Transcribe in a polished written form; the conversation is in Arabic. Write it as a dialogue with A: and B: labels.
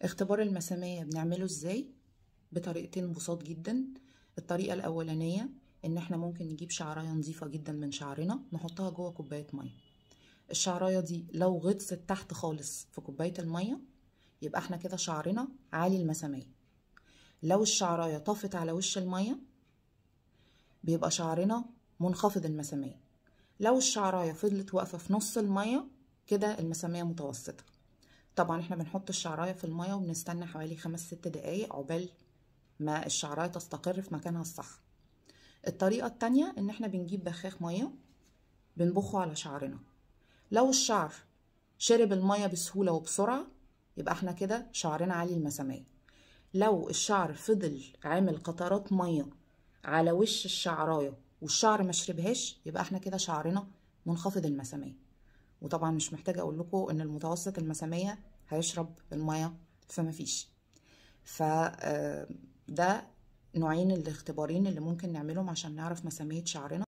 A: اختبار المسامية بنعمله ازاي؟ بطريقتين بساط جدا. الطريقة الأولانية إن احنا ممكن نجيب شعراية نظيفة جدا من شعرنا نحطها جوه كوباية مية. الشعراية دي لو غطست تحت خالص في كوباية المية يبقى احنا كده شعرنا عالي المسامية. لو الشعراية طفت على وش المية بيبقى شعرنا منخفض المسامية. لو الشعراية فضلت واقفة في نص المية كده المسامية متوسطة. طبعا احنا بنحط الشعراية في المية وبنستنى حوالي 5-6 دقايق عقبال ما الشعراية تستقر في مكانها الصح. الطريقة التانية ان احنا بنجيب بخاخ مية بنبخه على شعرنا. لو الشعر شرب المية بسهولة وبسرعة يبقى احنا كده شعرنا عالي المسامية. لو الشعر فضل عامل قطرات مية على وش الشعراية والشعر ما شربهاش يبقى احنا كده شعرنا منخفض المسامية. وطبعا مش محتاجة اقول لكم ان المتوسط المسامية هيشرب المية فما فيش. ده نوعين الاختبارين اللي ممكن نعملهم عشان نعرف مسامية شعرنا.